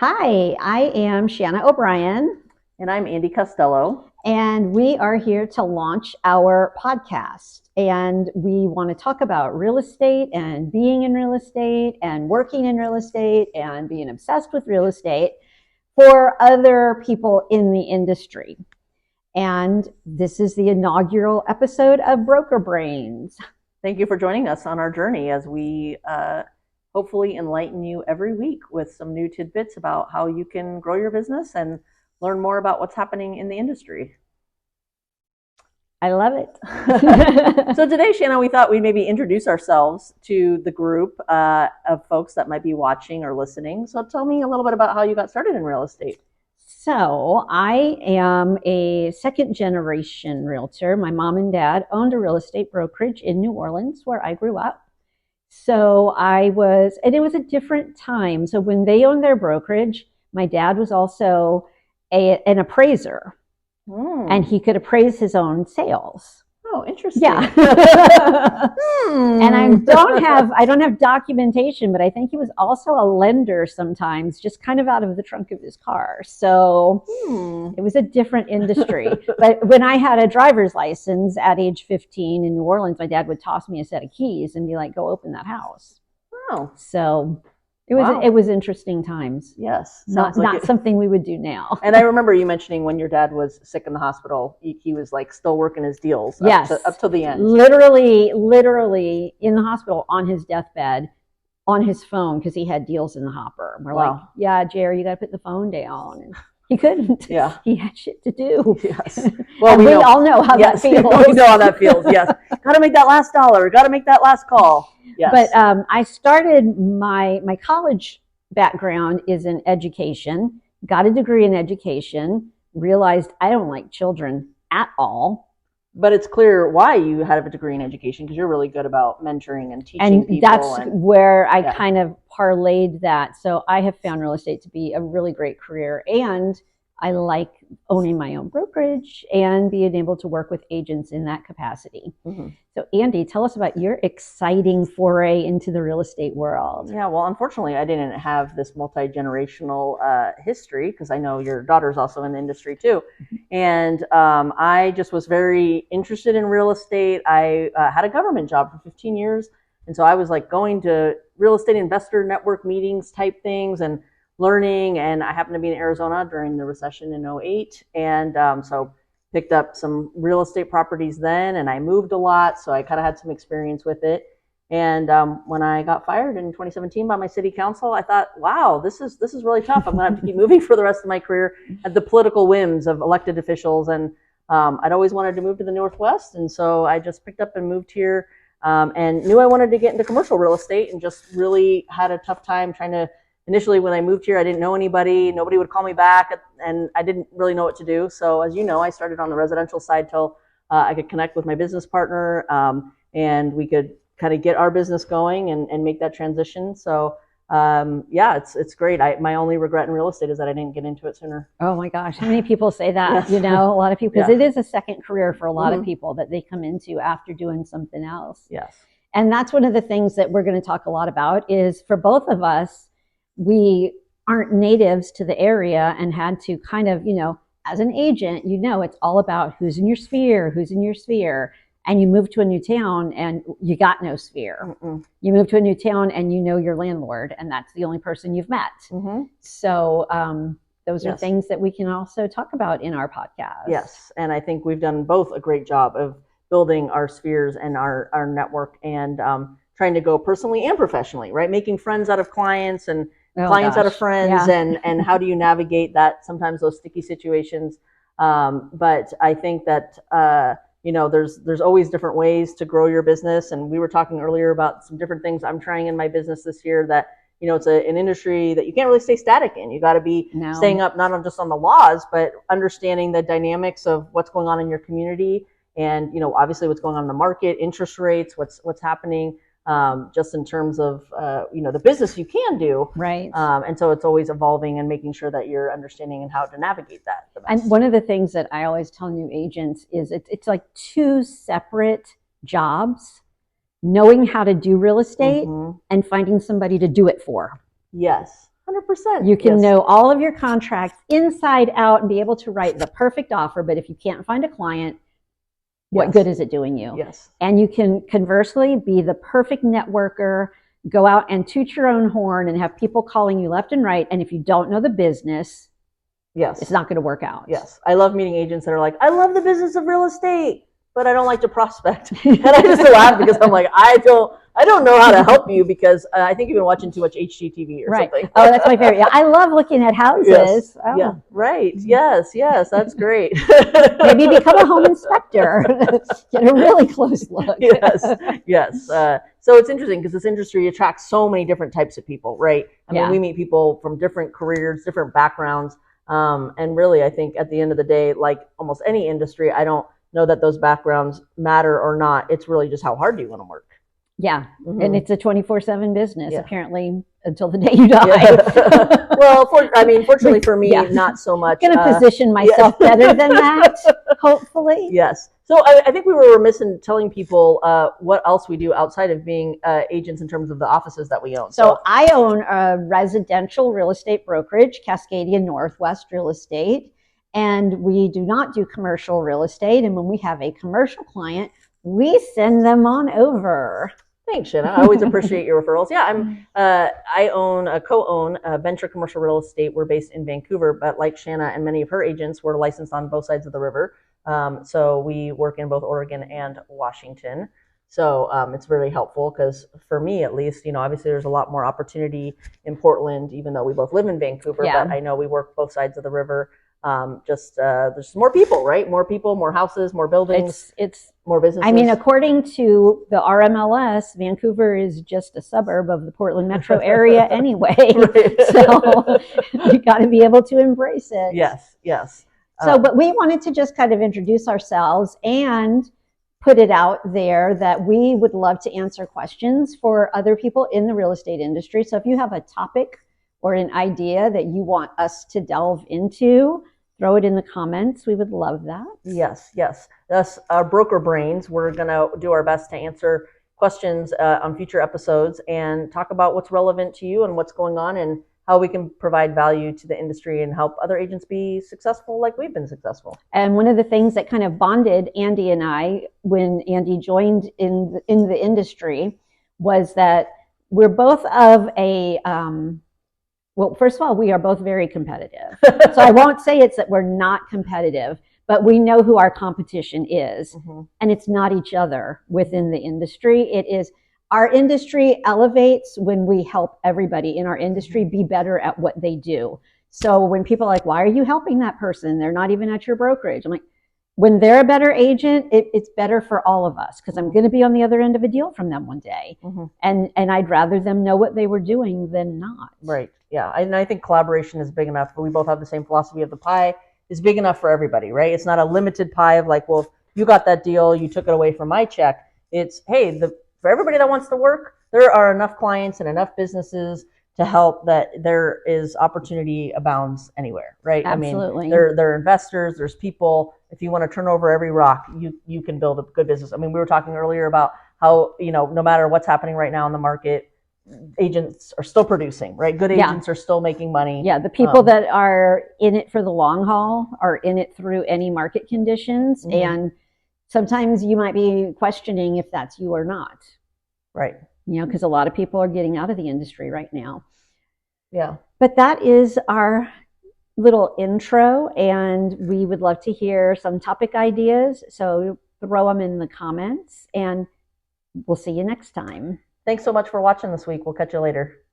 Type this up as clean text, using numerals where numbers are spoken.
Hi, I am Shanna O'Brien, And I'm Andy Costello. and we are here to launch our podcast. And we want to talk about real estate and being in real estate and working in real estate and being obsessed with real estate for other people in the industry. And this is the inaugural episode of Broker Brains. Thank you for joining us on our journey as we hopefully enlighten you every week with some new tidbits about how you can grow your business and learn more about what's happening in the industry. I love it. So today, Shanna, we thought we'd maybe introduce ourselves to the group of folks that might be watching or listening. So tell me a little bit about how you got started in real estate. So I am a second generation realtor. My mom and dad owned a real estate brokerage in New Orleans where I grew up. So and it was a different time. So when they owned their brokerage, my dad was also an appraiser, and he could appraise his own sales. Oh, interesting. Yeah. And I don't have documentation, but I think he was also a lender sometimes, just kind of out of the trunk of his car. So it was a different industry. But when I had a driver's license at age 15 in New Orleans, my dad would toss me a set of keys and be like, go open that house. Oh. So it was interesting times. Yes. Not something we would do now. And I remember you mentioning when your dad was sick in the hospital, he was like still working his deals up to the end. Literally in the hospital on his deathbed, on his phone, because he had deals in the hopper. We're like, yeah, Jerry, you got to put the phone down. And he couldn't. Yeah. He had shit to do. Yes. Well, we all know how that feels. We know how that feels, yes. Got to make that last dollar. Got to make that last call. Yes. But I started my college background is in education, got a degree in education, realized I don't like children at all. But it's clear why you had a degree in education, because you're really good about mentoring and teaching people. That's where I kind of parlayed that. So I have found real estate to be a really great career, and I like owning my own brokerage and being able to work with agents in that capacity. Mm-hmm. So Andy, tell us about your exciting foray into the real estate world. Yeah, well, unfortunately, I didn't have this multi-generational history, because I know your daughter's also in the industry too. Mm-hmm. And I just was very interested in real estate. I had a government job for 15 years. And so I was like going to real estate investor network meetings type things and learning, and I happened to be in Arizona during the recession in 2008, and so picked up some real estate properties then, and I moved a lot, so I kind of had some experience with it. And when I got fired in 2017 by my city council, I thought, wow, this is really tough. I'm gonna have to keep moving for the rest of my career at the political whims of elected officials, and I'd always wanted to move to the Northwest, and so I just picked up and moved here, and knew I wanted to get into commercial real estate, and just really had a tough time trying to. Initially, when I moved here, I didn't know anybody. Nobody would call me back, and I didn't really know what to do. So as you know, I started on the residential side till I could connect with my business partner, and we could kind of get our business going and make that transition. So yeah, it's great. My only regret in real estate is that I didn't get into it sooner. Oh my gosh, how many people say that? Yes. You know, a lot of people, because it is a second career for a lot of people that they come into after doing something else. Yes. And that's one of the things that we're going to talk a lot about is for both of us, we aren't natives to the area and had to kind of, as an agent, it's all about who's in your sphere, and you move to a new town and you got no sphere. Mm-mm. You move to a new town and you know your landlord, and that's the only person you've met. Mm-hmm. So those are things that we can also talk about in our podcast. Yes, and I think we've done both a great job of building our spheres and our network, and trying to go personally and professionally, right? Making friends out of clients and clients out of friends, and how do you navigate that, sometimes those sticky situations. But I think that, there's always different ways to grow your business. And we were talking earlier about some different things I'm trying in my business this year that, it's an industry that you can't really stay static in. You got to be staying up, not just on the laws, but understanding the dynamics of what's going on in your community. And, obviously what's going on in the market, interest rates, what's happening. Just in terms of, the business you can do. Right. And so it's always evolving and making sure that you're understanding and how to navigate that the best. And one of the things that I always tell new agents is it's like two separate jobs, knowing how to do real estate and finding somebody to do it for. Yes. 100%. You can Yes. know all of your contracts inside out and be able to write the perfect offer. But if you can't find a client, what Yes. good is it doing you? Yes. And you can conversely be the perfect networker, go out and toot your own horn and have people calling you left and right. And if you don't know the business, Yes. it's not going to work out. Yes. I love meeting agents that are like, I love the business of real estate, but I don't like to prospect. And I just laugh because I'm like, I don't know how to help you because I think you've been watching too much HGTV or Right. something. Oh, that's my favorite. Yeah, I love looking at houses. Yes. Oh. Yeah. Right. Yes. Yes. That's great. Maybe become a home inspector. Get a really close look. Yes. Yes. So it's interesting because this industry attracts so many different types of people, right? I mean, Yeah. we meet people from different careers, different backgrounds. And really, I think at the end of the day, like almost any industry, I don't know that those backgrounds matter or not. It's really just how hard do you want to work. Yeah. Mhm. And it's a 24/7 business, Yeah. apparently, until the day you die. Yeah. Well, fortunately for me, Yeah. not so much. I'm going to position myself better than that, hopefully. Yes. So I think we were remiss in telling people what else we do outside of being agents in terms of the offices that we own. So I own a residential real estate brokerage, Cascadia Northwest Real Estate, and we do not do commercial real estate. And when we have a commercial client, we send them on over. Thanks, Shanna. I always appreciate your referrals. Yeah, I co-own Venture Commercial Real Estate. We're based in Vancouver, but like Shanna and many of her agents, we're licensed on both sides of the river. So we work in both Oregon and Washington. So it's really helpful because for me, at least, obviously there's a lot more opportunity in Portland, even though we both live in Vancouver. Yeah. But I know we work both sides of the river. There's more people, right? More people, more houses, more buildings, It's more businesses. I mean, according to the RMLS, Vancouver is just a suburb of the Portland metro area anyway. Right. So you got to be able to embrace it. Yes, yes. So, but we wanted to just kind of introduce ourselves and put it out there that we would love to answer questions for other people in the real estate industry. So if you have a topic or an idea that you want us to delve into, throw it in the comments. We would love that. Yes, yes. That's our broker brains. We're going to do our best to answer questions on future episodes and talk about what's relevant to you and what's going on and how we can provide value to the industry and help other agents be successful like we've been successful. And one of the things that kind of bonded Andy and I when Andy joined in the industry was that we're both of a well, first of all, we are both very competitive. So I won't say it's that we're not competitive, but we know who our competition is. Mm-hmm. And it's not each other within the industry. It is our industry elevates when we help everybody in our industry be better at what they do. So when people are like, why are you helping that person? They're not even at your brokerage. I'm like, when they're a better agent, it's better for all of us because I'm going to be on the other end of a deal from them one day. Mm-hmm. And I'd rather them know what they were doing than not. Right. Yeah. And I think collaboration is big enough. We both have the same philosophy of the pie is big enough for everybody, right? It's not a limited pie of like, well, if you got that deal, you took it away from my check. It's, hey, for everybody that wants to work, there are enough clients and enough businesses to help that there is opportunity abounds anywhere, right? Absolutely. I mean, there are investors, there's people. If you want to turn over every rock, you can build a good business. I mean, we were talking earlier about how, no matter what's happening right now in the market, agents are still producing, right? Good agents are still making money. Yeah, the people that are in it for the long haul are in it through any market conditions. Mm-hmm. And sometimes you might be questioning if that's you or not. Right. Because a lot of people are getting out of the industry right now. Yeah. But that is our little intro, and we would love to hear some topic ideas. So throw them in the comments, and we'll see you next time. Thanks so much for watching this week. We'll catch you later.